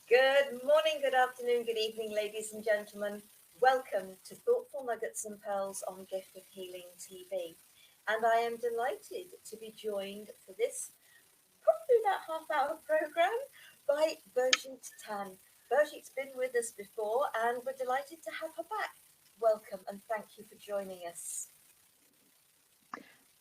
Good morning, good afternoon, good evening, ladies and gentlemen. Welcome to Thoughtful Nuggets and Pearls on Gift of Healing TV. And I am delighted to be joined for this, probably that half-hour program, by Birgitte Tan. Birgitte's been with us before and we're delighted to have her back. Welcome and thank you for joining us.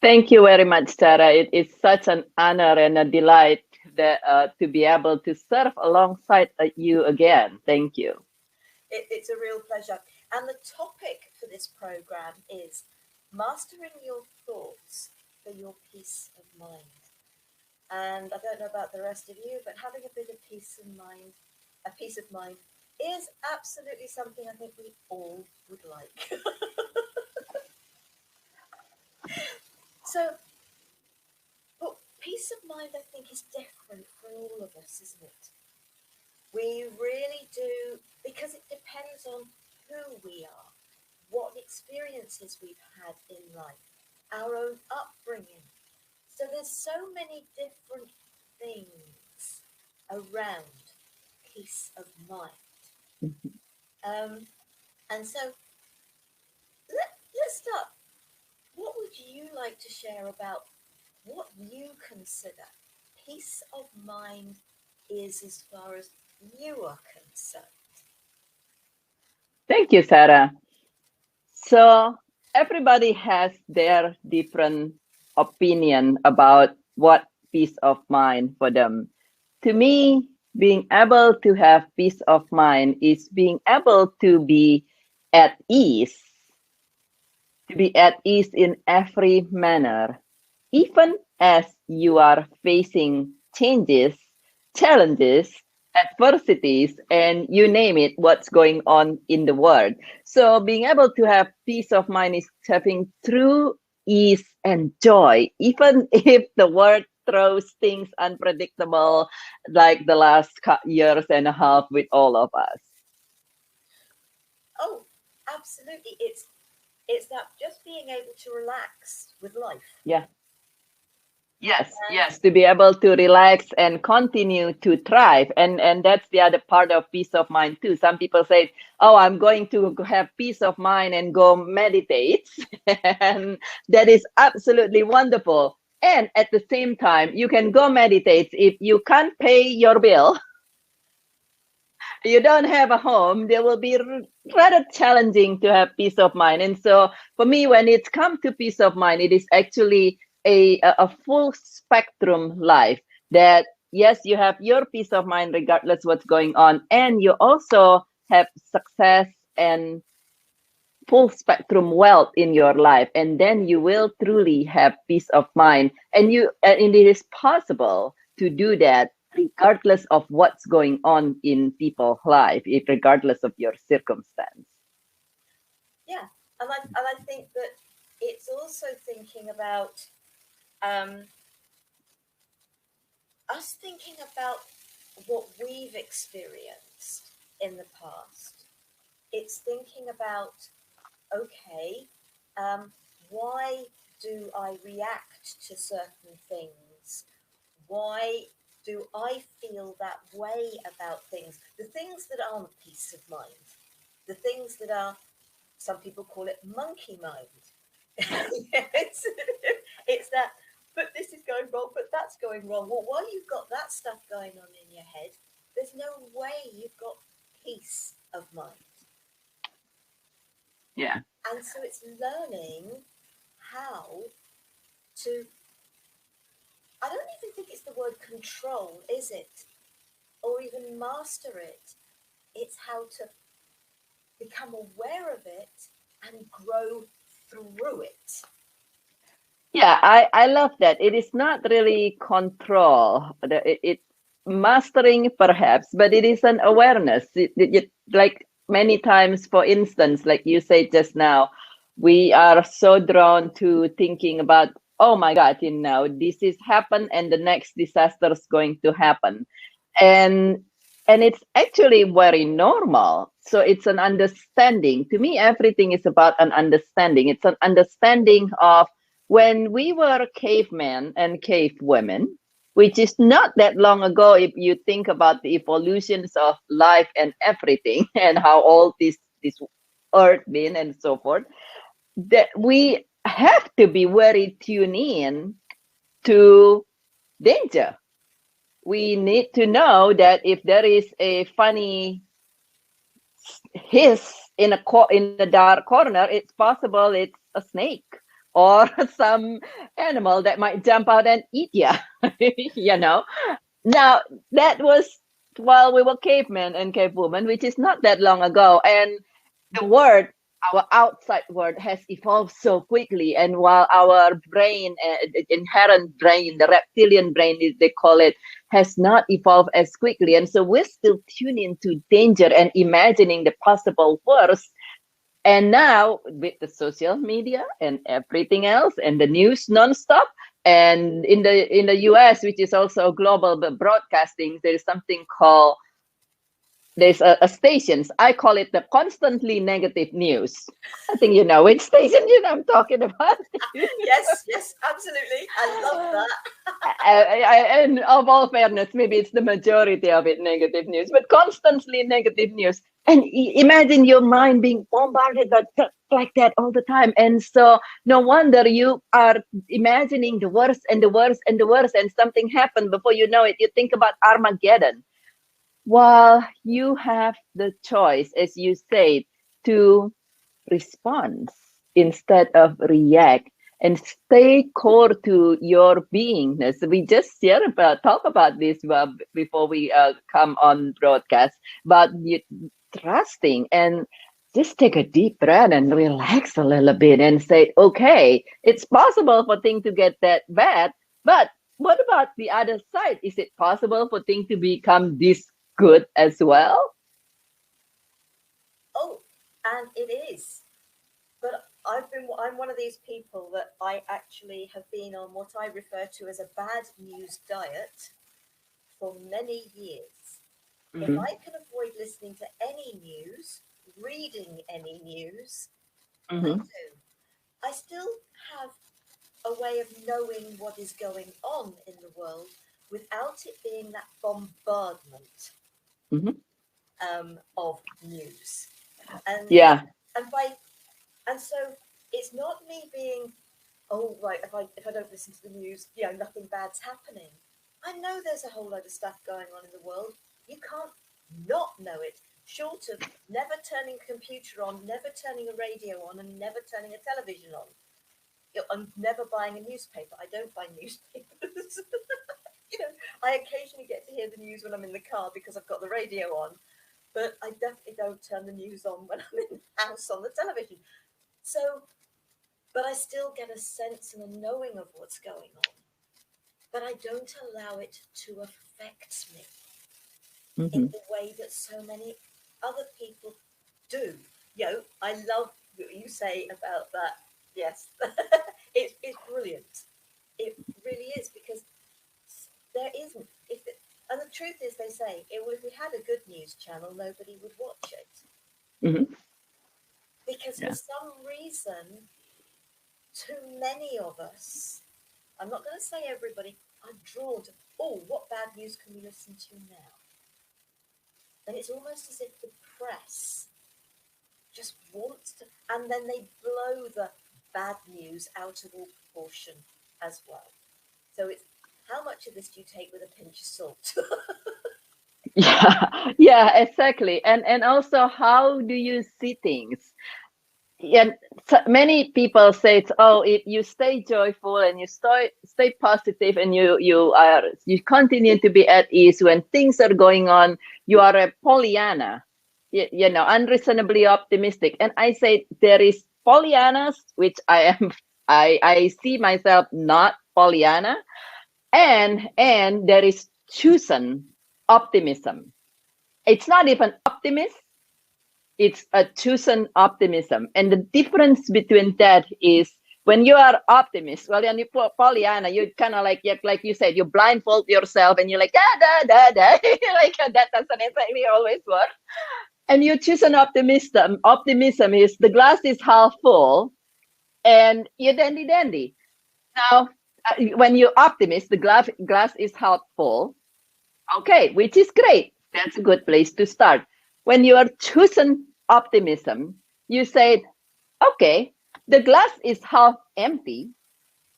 Thank you very much, Sarah. It is such an honor and a delight to be able to serve alongside you again. Thank you. It's a real pleasure. And the topic for this program is mastering your thoughts for your peace of mind. And I don't know about the rest of you, but having a bit of peace of mind is absolutely something I think we all would like. So, but peace of mind, I think, is different for all of us, isn't it? We really do, because it depends on who we are, what experiences we've had in life, our own upbringing. So there's so many different things around peace of mind. And so let's start. What would you like to share about what you consider peace of mind is as far as you are concerned? Thank you, Sarah. So everybody has their different opinion about what peace of mind for them. To me, being able to have peace of mind is being able to be at ease, in every manner, even as you are facing changes, challenges, adversities, and you name it, what's going on in the world. So being able to have peace of mind is having true ease and joy, even if the world throws things unpredictable like the last years and a half with all of us. Oh, absolutely. It's that just being able to relax with life. Yeah. Yes, to be able to relax and continue to thrive. And that's the other part of peace of mind too. Some people say, oh, I'm going to have peace of mind and go meditate. And that is absolutely wonderful. And at the same time, you can go meditate if you can't pay your bill. You don't have a home, there will be rather challenging to have peace of mind. And so for me, when it's come to peace of mind, it is actually a full spectrum life that, yes, you have your peace of mind regardless what's going on, and you also have success and full spectrum wealth in your life, and then you will truly have peace of mind. And it is possible to do that regardless of what's going on in people's life, regardless of your circumstance. Yeah, and I think that it's also thinking about us thinking about what we've experienced in the past. It's thinking about, okay, why do I react to certain things? Why do I feel that way about things? The things that aren't peace of mind, the things that are, some people call it monkey mind. it's that, but this is going wrong, but that's going wrong. Well, while you've got that stuff going on in your head, there's no way you've got peace of mind. Yeah. And so it's learning how to, I don't even think it's the word control, is it? Or even master it. It's how to become aware of it and grow through it. Yeah, I love that. It is not really control. It's mastering perhaps, but it is an awareness. Like many times, for instance, like you said just now, we are so drawn to thinking about, oh my God, this is happened and the next disaster is going to happen. And it's actually very normal. So it's an understanding. To me, everything is about an understanding. It's an understanding of when we were cavemen and cavewomen, which is not that long ago if you think about the evolutions of life and everything and how all this earth been and so forth, that we have to be very tuned in to danger. We need to know that if there is a funny hiss in a dark corner, it's possible it's a snake or some animal that might jump out and eat you. you know. Now that was while we were cavemen and cavewomen, which is not that long ago, and the word, our outside world, has evolved so quickly. And while our brain, the inherent brain, the reptilian brain, they call it, has not evolved as quickly, and so we're still tuning into danger and imagining the possible worst. And now with the social media and everything else and the news nonstop, and in the US, which is also global broadcasting, there is something called, there's a stations. I call it the constantly negative news. I think you know which station I'm talking about. Yes, yes, absolutely. I love that. And of all fairness, maybe it's the majority of it negative news, but constantly negative news. And imagine your mind being bombarded like that all the time. And so no wonder you are imagining the worst and the worst and the worst, and something happened before you know it. You think about Armageddon. While you have the choice, as you said, to respond instead of react and stay core to your beingness. We just talk about this before we come on broadcast, but you trusting and just take a deep breath and relax a little bit and say, okay, it's possible for things to get that bad, but what about the other side? Is it possible for things to become this good as well? Oh, and it is. But I'm one of these people that I actually have been on what I refer to as a bad news diet for many years. If Mm-hmm. I can avoid listening to any news, reading any news, I Mm-hmm. do. I still have a way of knowing what is going on in the world without it being that bombardment Mm-hmm. of news. And Yeah. and by and so it's not me being, oh right, if I don't listen to the news, nothing bad's happening. I know there's a whole load of stuff going on in the world. You can't not know it, short of never turning a computer on, never turning a radio on, and never turning a television on. I'm never buying a newspaper. I don't buy newspapers. you know, I occasionally get to hear the news when I'm in the car because I've got the radio on, but I definitely don't turn the news on when I'm in the house on the television. So, but I still get a sense and a knowing of what's going on. But I don't allow it to affect me in Mm-hmm. the way that so many other people do. I love what you say about that. Yes, it's brilliant. It really is because there isn't. And the truth is, they say, if we had a good news channel, nobody would watch it Mm-hmm. because for Yeah. some reason, too many of us. I'm not going to say everybody. Are drawn to. Oh, what bad news can we listen to now? And it's almost as if the press just wants to, and then they blow the bad news out of all proportion as well. So it's how much of this do you take with a pinch of salt? Yeah, yeah, exactly. And also, how do you see things? Yeah, so many people say, oh, if you stay joyful and you stay positive and you continue to be at ease when things are going on, you are a Pollyanna, unreasonably optimistic. And I say there is Pollyannas, which I am, I see myself not Pollyanna, and there is chosen optimism. It's not even optimism, it's a chosen optimism. And the difference between that is when you are optimist, well, and you Pollyanna, you kind of like you said, you blindfold yourself and you're like, da, da, da, da. like that doesn't exactly always work. And you choose an optimism. Optimism is the glass is half full and you're dandy dandy. Now, When you're optimist, the glass is half full. Okay, which is great. That's a good place to start. When you are choosing optimism, you say, okay, the glass is half empty,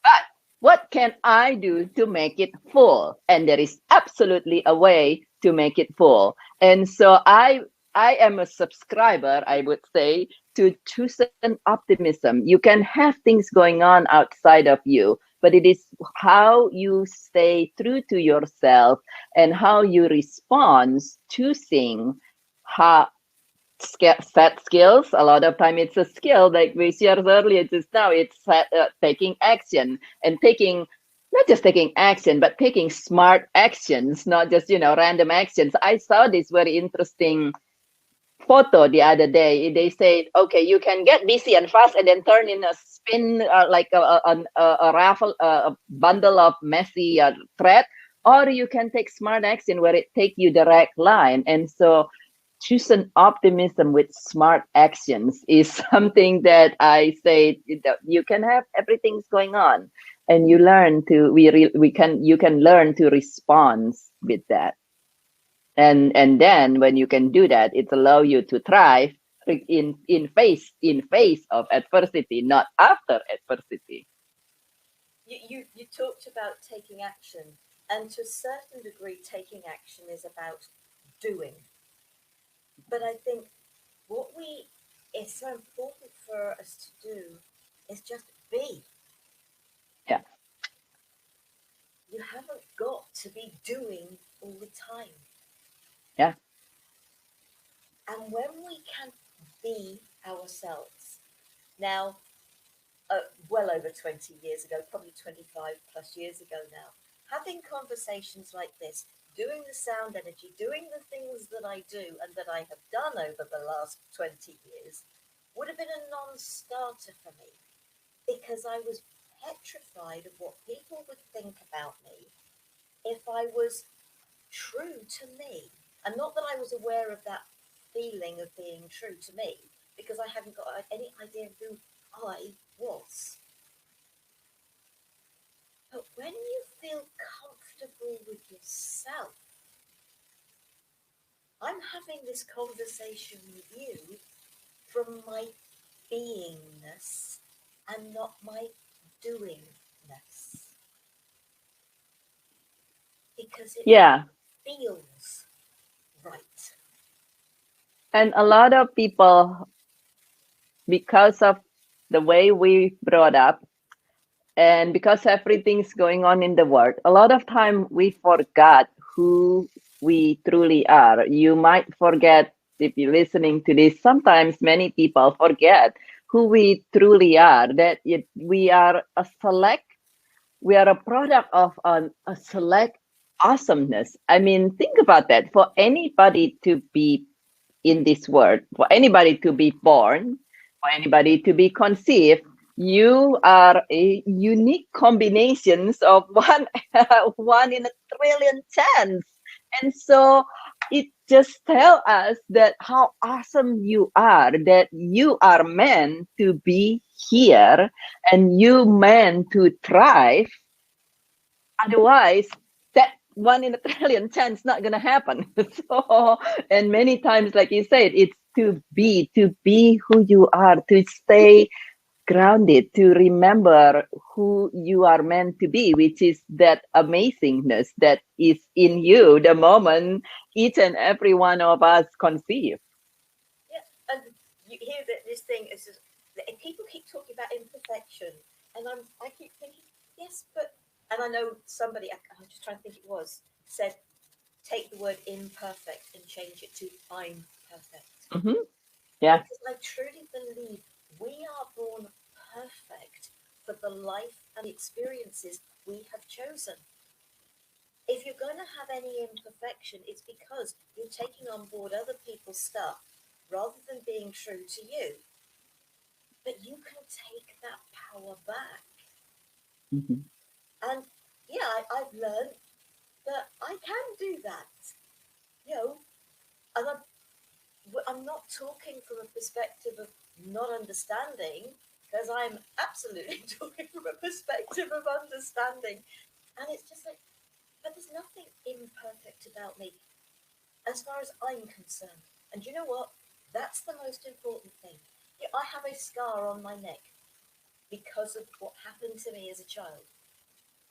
but what can I do to make it full? And there is absolutely a way to make it full. And so I am a subscriber, I would say, to choosing optimism. You can have things going on outside of you, but it is how you stay true to yourself and how you respond, choosing how set skills. A lot of time it's a skill like we shared earlier just now. It's taking action and taking, not just taking action, but taking smart actions, not just random actions. I saw this very interesting photo the other day. They said, okay, you can get busy and fast and then turn in a spin, like a raffle, a bundle of messy thread, or you can take smart action where it take you direct line. And so choosing optimism with smart actions is something that I say that you can have everything's going on, and you learn to you can learn to respond with that. And then when you can do that, it allow you to thrive in face of adversity, not after adversity. You talked about taking action, and to a certain degree, taking action is about doing. But I think what we is so important for us to do is just be. Yeah. You haven't got to be doing all the time. Yeah. And when we can be ourselves, now, well over 20 years ago, probably 25 plus years ago now, having conversations like this, doing the sound energy, doing the things that I do and that I have done over the last 20 years would have been a non starter for me because I was petrified of what people would think about me if I was true to me. And not that I was aware of that feeling of being true to me, because I hadn't got any idea who I was. But when you feel comfortable with yourself, I'm having this conversation with you from my beingness and not my doingness. Because it Yeah. feels right. And a lot of people, because of the way we brought up, and because everything's going on in the world, a lot of time we forgot who we truly are. You might forget, if you're listening to this, sometimes many people forget who we truly are, that we are a product of a select awesomeness. I mean, think about that. For anybody to be in this world, for anybody to be born, for anybody to be conceived, you are a unique combinations of one one in a trillion chance. And so it just tell us that how awesome you are, that you are meant to be here and you meant to thrive. Otherwise, that one in a trillion chance not gonna happen. So, and many times, like you said, it's to be who you are, to stay grounded, to remember who you are meant to be, which is that amazingness that is in you the moment each and every one of us conceive. Yeah, and you hear that this thing is just, people keep talking about imperfection, and I keep thinking, yes, but, and I know somebody, I'm just trying to think it was, said, take the word imperfect and change it to I'm perfect. Mm-hmm. Yeah. Because I truly believe we are born perfect for the life and experiences we have chosen. If you're going to have any imperfection, it's because you're taking on board other people's stuff rather than being true to you. But you can take that power back. Mm-hmm. And yeah, I've learned that I can do that. You know, and I'm not talking from a perspective of not understanding. because I'm absolutely talking from a perspective of understanding. And it's just like, but there's nothing imperfect about me as far as I'm concerned. And you know what? That's the most important thing. Yeah, I have a scar on my neck because of what happened to me as a child.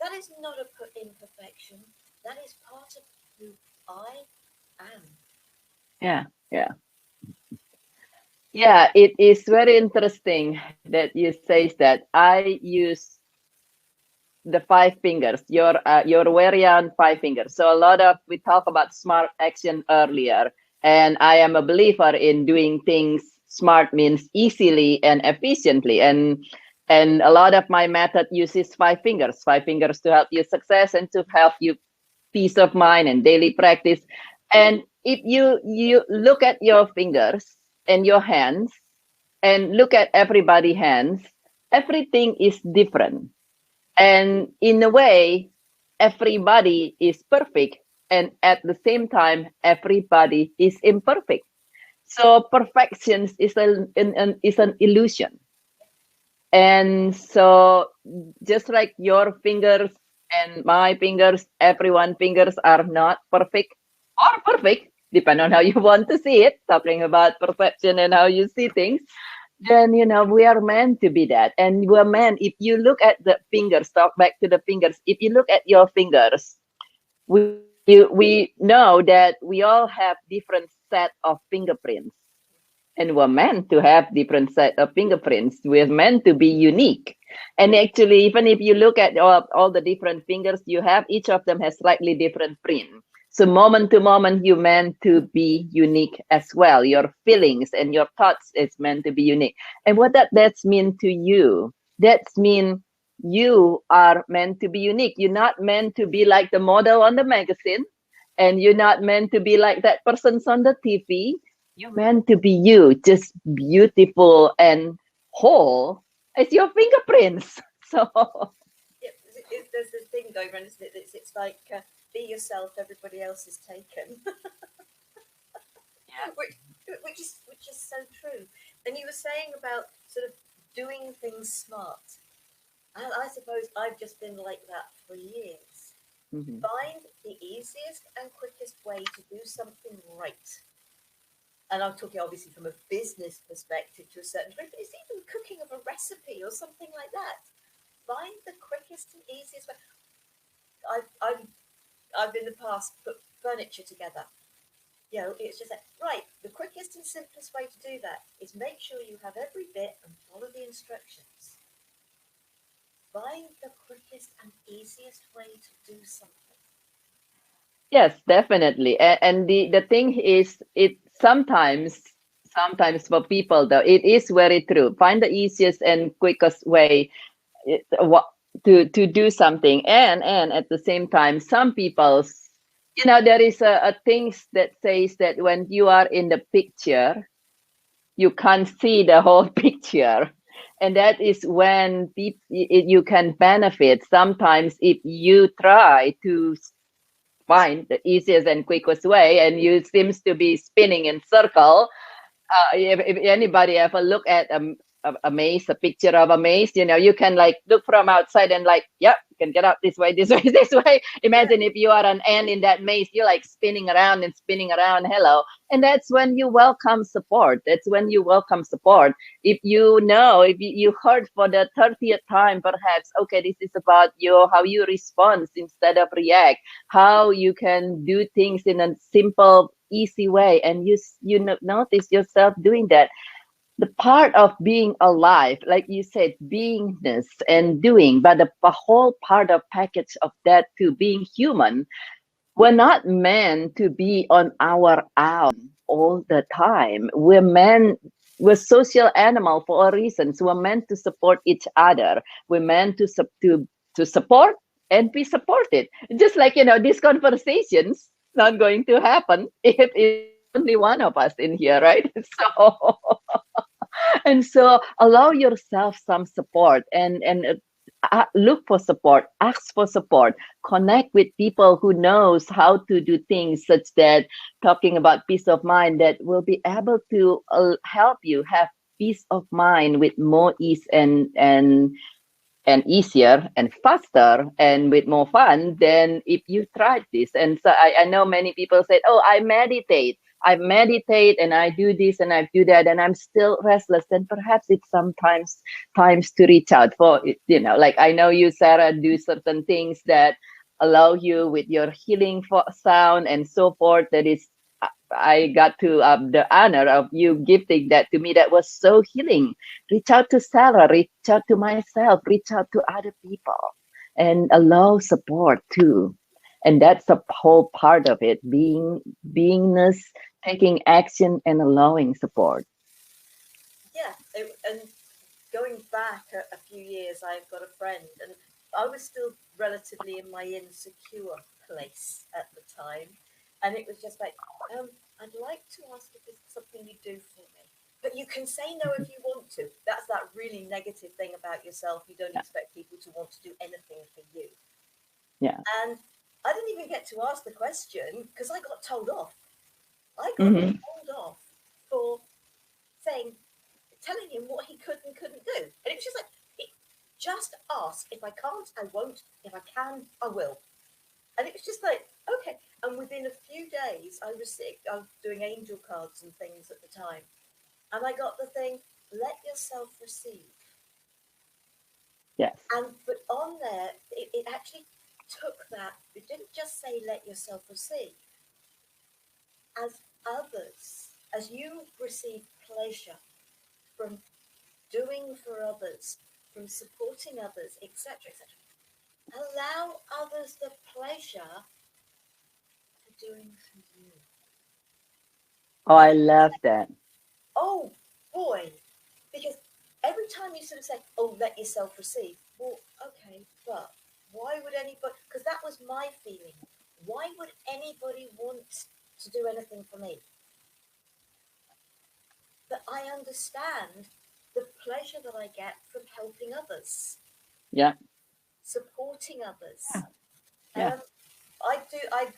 That is not a imperfection. That is part of who I am. Yeah, yeah. Yeah, it is very interesting that you say that. I use the five fingers. You're very on five fingers. So a lot of we talk about smart action earlier, and I am a believer in doing things smart means easily and efficiently. And a lot of my method uses five fingers to help you success and to help you peace of mind and daily practice. And if you look at your fingers and your hands and look at everybody's hands, everything is different. And in a way, everybody is perfect. And at the same time, everybody is imperfect. So perfection is is an illusion. And so just like your fingers and my fingers, everyone's fingers are not perfect or perfect, depending on how you want to see it, talking about perception and how you see things. Then we are meant to be that, and we're meant. If you look at the fingers, talk back to the fingers. If you look at your fingers, we know that we all have different set of fingerprints, and we're meant to have different set of fingerprints. We're meant to be unique. And actually, even if you look at all the different fingers you have, each of them has slightly different print. So moment to moment, you're meant to be unique as well. Your feelings and your thoughts is meant to be unique. And what that's mean to you? That's mean you are meant to be unique. You're not meant to be like the model on the magazine, and you're not meant to be like that person's on the TV. You're meant to be you, just beautiful and whole as your fingerprints. So Yeah, there's this thing going around, isn't it? It's like be yourself, everybody else is taken, yeah. which is so true. And you were saying about sort of doing things smart. I suppose I've just been like that for years. Mm-hmm. Find the easiest and quickest way to do something right. And I'm talking obviously from a business perspective to a certain degree, but it's even cooking of a recipe or something like that. Find the quickest and easiest way. I've in the past put furniture together. It's just like, right, the quickest and simplest way to do that is make sure you have every bit and follow the instructions. Find the quickest and easiest way to do something. Yes, definitely. And the thing is, it sometimes for people though, it is very true. Find the easiest and quickest way what to do something, and at the same time, some people's there is a things that says that when you are in the picture, you can't see the whole picture. And that is when you can benefit sometimes if you try to find the easiest and quickest way, and you seems to be spinning in circle. If anybody ever look at a maze, a picture of a maze, you can like look from outside and like, yep, you can get out this way, this way, this way. Imagine if you are an ant in that maze, you're like spinning around and spinning around. Hello. And that's when you welcome support. That's when you welcome support. If if you heard for the 30th time, perhaps, okay, this is about how you respond instead of react, how you can do things in a simple, easy way, and you notice yourself doing that. The part of being alive, like you said, beingness and doing, but the whole part of package of that to being human. We're not meant to be on our own all the time. We're social animal for a reason. So we're meant to support each other. We're meant to support and be supported. Just like these conversations not going to happen if it's only one of us in here, right? So and so allow yourself some support, and look for support, ask for support, connect with people who knows how to do things, such that talking about peace of mind, that will be able to help you have peace of mind with more ease and easier and faster and with more fun than if you tried this. And so I know many people said, oh, I meditate and I do this and I do that and I'm still restless. And perhaps it's sometimes times to reach out for, like I know you, Sarah, do certain things that allow you with your healing for sound and so forth. That is, I got to the honor of you gifting that to me. That was so healing. Reach out to Sarah, reach out to myself, reach out to other people, and allow support too. And that's a whole part of it: beingness, taking action, and allowing support. Yeah, and going back a few years, I've got a friend, and I was still relatively in my insecure place at the time, and it was just like, I'd like to ask if there's something you do for me, but you can say no if you want to. That's that really negative thing about yourself. You don't Yeah, expect people to want to do anything for you, yeah. and I didn't even get to ask the question because I got told off. I got Hmm. told off for saying telling him what he could and couldn't do. And it was just like, just ask. If I can't, I won't. If I can, I will. And it was just like, okay. And within a few days, I was sick. I was doing angel cards and things at the time. And I got the thing, let yourself receive. Yes. But on there, it actually took that. It didn't just say let yourself receive. As others, as you receive pleasure from doing for others, from supporting others, etc., etc. Allow others the pleasure for doing for you. Oh, And I love that. oh boy, because every time you sort of say, "Oh, let yourself receive," well, okay, but why would anybody? Because that was my feeling. Why would anybody want to do anything for me? But I understand the pleasure that I get from helping others, Yeah, supporting others. yeah, Um, I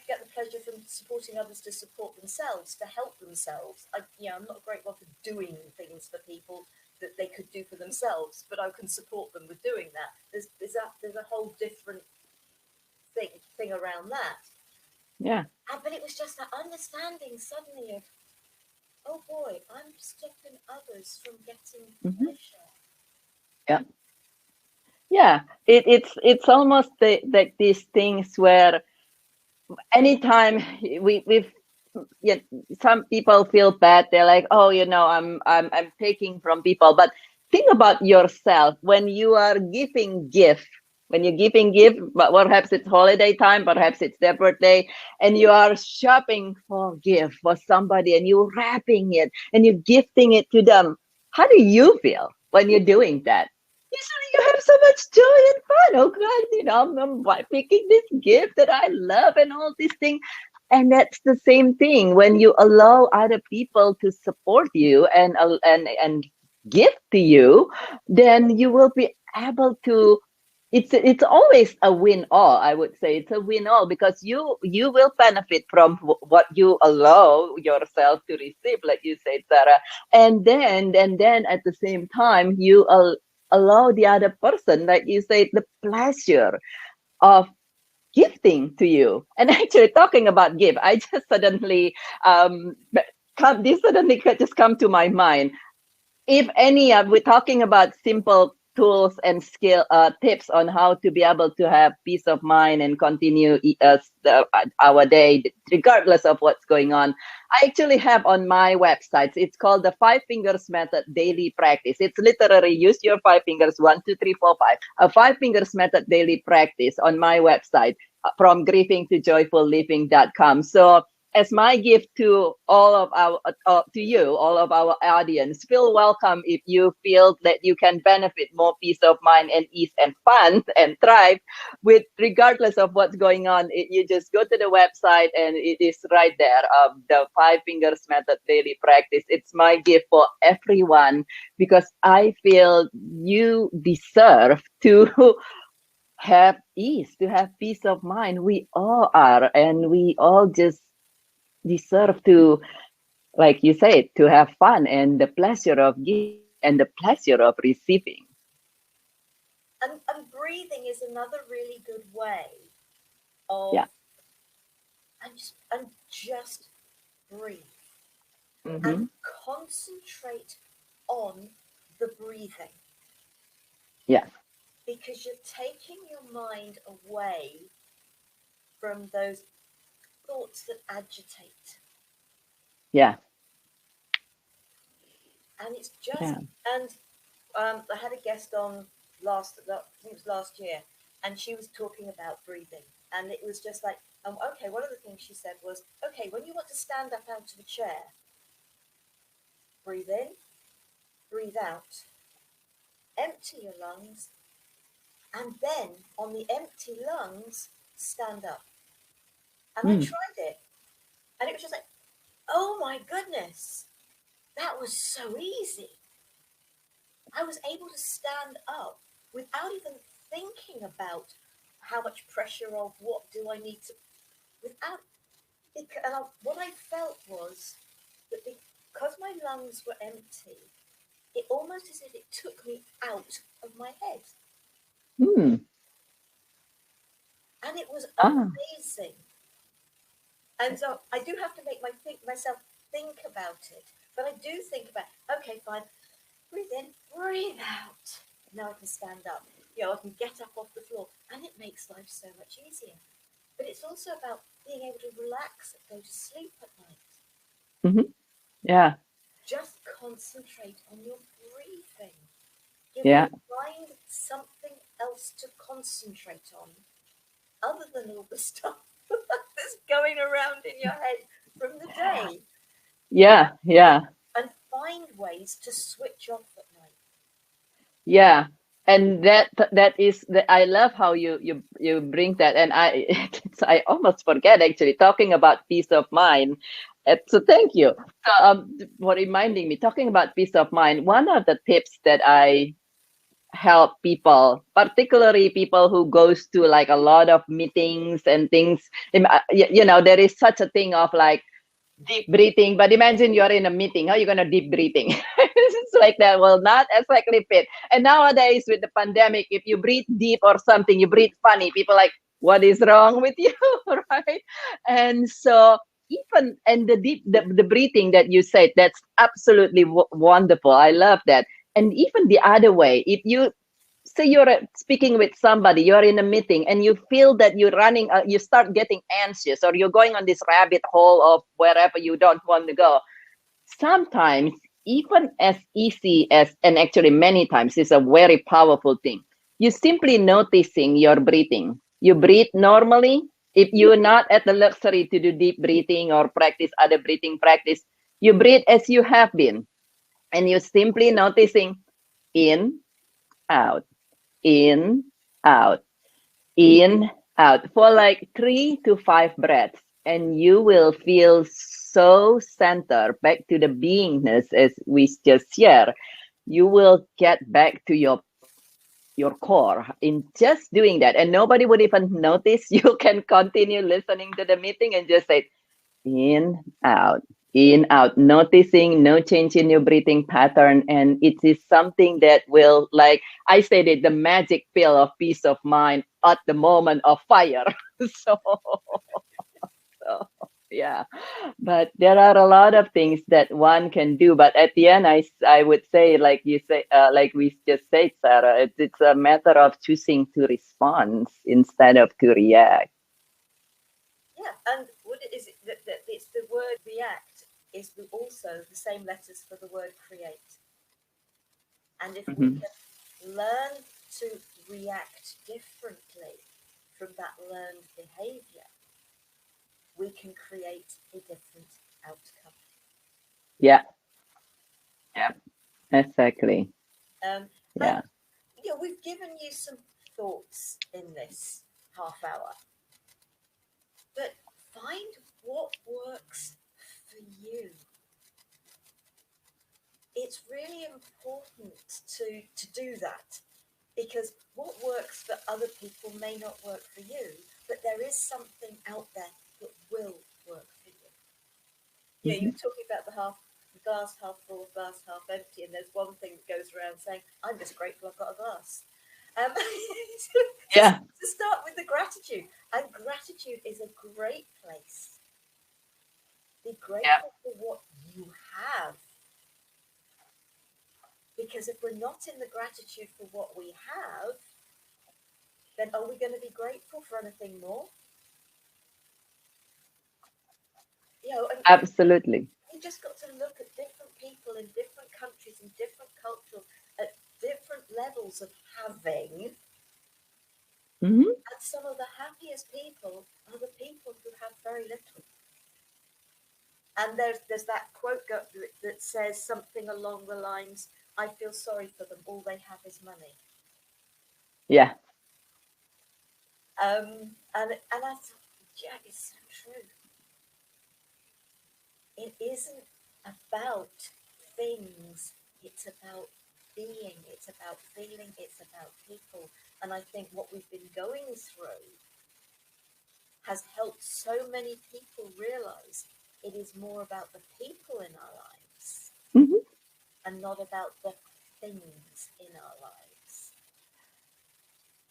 get the pleasure from supporting others to support themselves, to help themselves. I'm not a great one for doing things for people that they could do for themselves, but I can support them with doing that. There's a whole different thing around that. yeah. But it was just that understanding suddenly of, oh boy, I'm stopping others from getting Hmm. pleasure. Yeah, yeah. It's almost like these things where anytime we've yeah, some people feel bad. They're like, oh, I'm taking from people. But think about yourself when you are giving gift. When you're giving gift, but perhaps it's holiday time, perhaps it's their birthday, and you are shopping for gift for somebody, and you're wrapping it and you're gifting it to them. How do you feel when you're doing that? Usually, you have so much joy and fun. Oh God, I'm picking this gift that I love and all these things. And that's the same thing when you allow other people to support you and give to you, then you will be able to. It's always a win all. I would say it's a win all because you will benefit from what you allow yourself to receive, like you said, Sarah, and then at the same time you allow the other person, like you said, the pleasure of gifting to you. And actually, talking about gift, I just suddenly this suddenly just come to my mind. If any, we're talking about simple tools and skill tips on how to be able to have peace of mind and continue our day regardless of what's going on. I actually have on my websites, it's called the 5 fingers method daily practice. It's literally use your 5 fingers, 1, 2, 3, 4, 5, a 5 fingers method daily practice on my website, from grieving to joyfulliving.com. So as my gift to all of our to you, all of our audience, feel welcome if you feel that you can benefit more peace of mind and ease and fun and thrive with regardless of what's going on. You just go to the website and it is right there, the 5 fingers method daily practice. It's my gift for everyone because I feel you deserve to have ease, to have peace of mind. We all are, and we all just deserve to, like you said, to have fun and the pleasure of giving. and the pleasure of receiving. And breathing is another really good way of Yeah. and just breathe Mm-hmm. and concentrate on the breathing, Yeah. because you're taking your mind away from those thoughts that agitate. Yeah. And it's just, Yeah. and I had a guest on I think it was last year, and she was talking about breathing. And it was just like, okay, one of the things she said was, okay, when you want to stand up out of a chair, breathe in, breathe out, empty your lungs, and then on the empty lungs, stand up. And I Mm. tried it, and it was just like, oh my goodness, that was so easy. I was able to stand up without even thinking about how much pressure of what do I need to, without, what I felt was that because my lungs were empty, it almost as if it took me out of my head. Mm. And it was Ah. amazing. And so I do have to make myself think about it. But I do think about, okay, fine, breathe in, breathe out. Now I can stand up. I can get up off the floor. And it makes life so much easier. But it's also about being able to relax and go to sleep at night. Mm-hmm. Yeah. Just concentrate on your breathing. Give Yeah. your mind something else to concentrate on other than all the stuff that's going around in your head from the day. Yeah. Yeah. And find ways to switch off at night. Yeah. And that is the, I love how you bring that, and I almost forget actually talking about peace of mind. So thank you for reminding me. Talking about peace of mind, one of the tips that I help people, particularly people who goes to like a lot of meetings and things, there is such a thing of like deep breathing, but imagine you're in a meeting, how are you going to deep breathing? It's like that will not exactly fit. And nowadays with the pandemic, if you breathe deep or something, you breathe funny, people like, what is wrong with you? Right? And so even, and the breathing that you said, that's absolutely wonderful. I love that. And even the other way, if you say you're speaking with somebody, you're in a meeting and you feel that you're running, you start getting anxious, or you're going on this rabbit hole of wherever you don't want to go. Sometimes even as easy as, and actually many times is a very powerful thing, you simply noticing your breathing. You breathe normally. If you're not at the luxury to do deep breathing or practice other breathing practice, you breathe as you have been, and you're simply noticing in, out, in, out, in, out for like 3 to 5 breaths, and you will feel so centered back to the beingness as we just share. You will get back to your core in just doing that, and nobody would even notice. You can continue listening to the meeting and just say in, out, noticing no change in your breathing pattern. And it is something that will, like I said, it, the magic pill of peace of mind at the moment of fire. so, so, yeah, but there are a lot of things that one can do. But at the end, I would say, like you say, like we just said, Sarah, it's a matter of choosing to respond instead of to react. Yeah, and what is it that it's the word react is also the same letters for the word create. And if we Mhm. can learn to react differently from that learned behavior, we can create a different outcome. Yeah, yeah, exactly. And Yeah. we've given you some thoughts in this half hour, but find what works for you. It's really important to do that, because what works for other people may not work for you, but there is something out there that will work for you. You Mhm. were talking about the glass half full, glass half empty, and there's one thing that goes around saying, I'm just grateful I've got a glass. Yeah. To start with the gratitude. And gratitude is a great place. Be Yeah. grateful for what you have. Because if we're not in the gratitude for what we have, then are we going to be grateful for anything more? You know, and Absolutely. you just got to look at different people in different countries and different cultures at different levels of having. Hmm. And some of the happiest people are the people who have very little. And there's that quote that says something along the lines, I feel sorry for them, all they have is money. Yeah. And I thought, yeah, it's so true. It isn't about things, it's about being, it's about feeling, it's about people. And I think what we've been going through has helped so many people realize it is more about the people in our lives Hmm. and not about the things in our lives.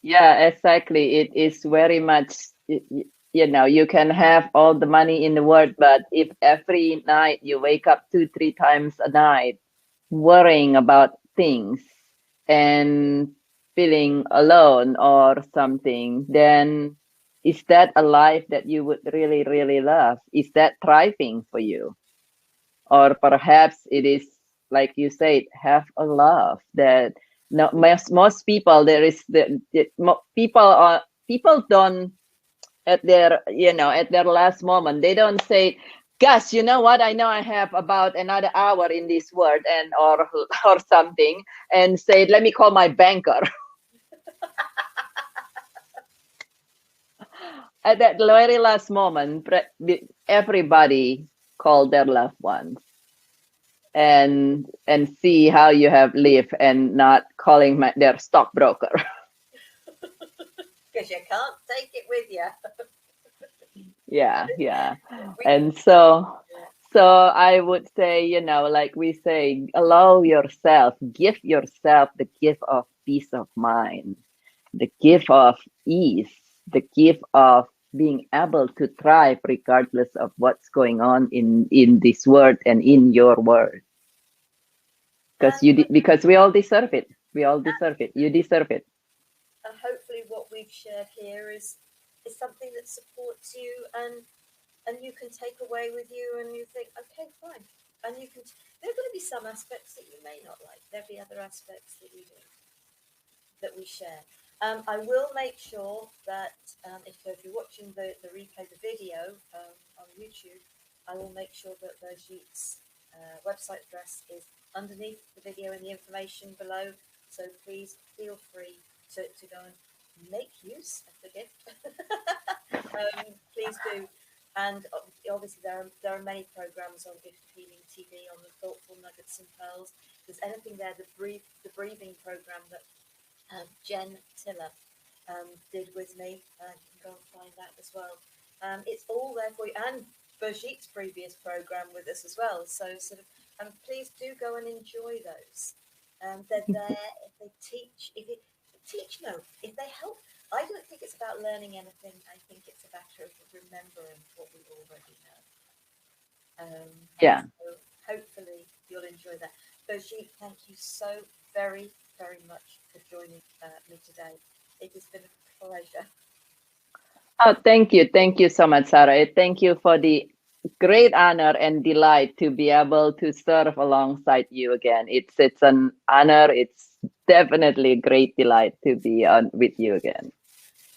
Yeah, exactly. It is very much, you know, you can have all the money in the world, but if every night you wake up two, three times a night worrying about things and feeling alone or something, then is that a life that you would really, really love? Is that thriving for you? Or perhaps it is, like you said, have a love that no, most people, there is people are, people don't at their, you know, at their last moment, they don't say, gosh, you know what, I know I have about another hour in this world, and or something, and say, let me call my banker. At that very last moment, everybody called their loved ones and see how you have lived, and not calling their stockbroker. Because you can't take it with you. Yeah, yeah. We, And so I would say, you know, like we say, allow yourself, give yourself the gift of peace of mind, the gift of ease, the gift of being able to thrive regardless of what's going on in this world and in your world. Because and, because we all deserve it. We all deserve it. You deserve it. and hopefully what we've shared here is something that supports you and you can take away with you and you think, okay, fine. And you can, there are going to be some aspects that you may not like. There'll be other aspects that you do, that we share. I will make sure that if you're watching the replay, the video on YouTube, I will make sure that Birgitte's website address is underneath the video in the information below. So please feel free to go and make use of the gift. Please do. And obviously there are many programs on Gift Healing TV, on the Thoughtful Nuggets and Pearls. If there's anything there, the breathing program that Jen Tiller did with me. You can go and find that as well. It's all there for you, and Birgitte's previous program with us as well. So sort of, please do go and enjoy those. They're there if they teach. If it teach, no, if they help. I don't think it's about learning anything. I think it's a matter of remembering what we already know. And Yeah. so hopefully you'll enjoy that. Birgitte, thank you so very, very much for joining me today. It has been a pleasure. Oh, thank you. Thank you so much, Sarah. Thank you for the great honor and delight to be able to serve alongside you again. It's an honor. It's definitely a great delight to be on with you again.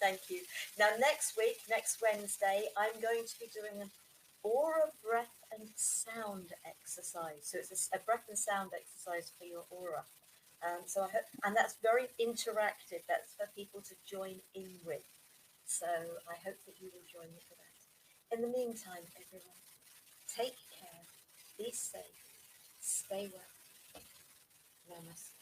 Thank you. Now, next week, next Wednesday, I'm going to be doing an aura breath and sound exercise. So it's a breath and sound exercise for your aura. So I hope, and that's very interactive. That's for people to join in with. So I hope that you will join me for that. In the meantime, everyone, take care, be safe, stay well. Namaste.